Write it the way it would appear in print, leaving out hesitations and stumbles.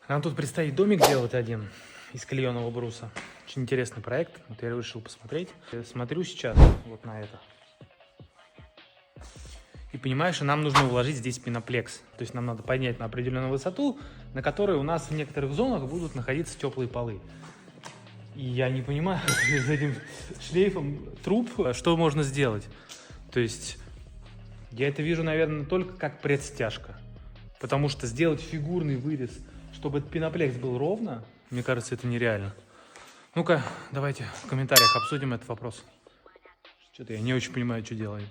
Нам тут предстоит домик делать один из клееного бруса. Очень интересный проект. Вот я решил посмотреть. Я смотрю сейчас вот на это. И понимаешь, что нам нужно уложить здесь пеноплекс. То есть нам надо поднять на определенную высоту, на которой у нас в некоторых зонах будут находиться теплые полы. И я не понимаю, с этим шлейфом труб, что можно сделать. То есть я это вижу, наверное, только как предстяжка. Потому что сделать фигурный вырез, чтобы этот пеноплекс был ровно, мне кажется, это нереально. Ну-ка, давайте в комментариях обсудим этот вопрос. Что-то я не очень понимаю, что делаем.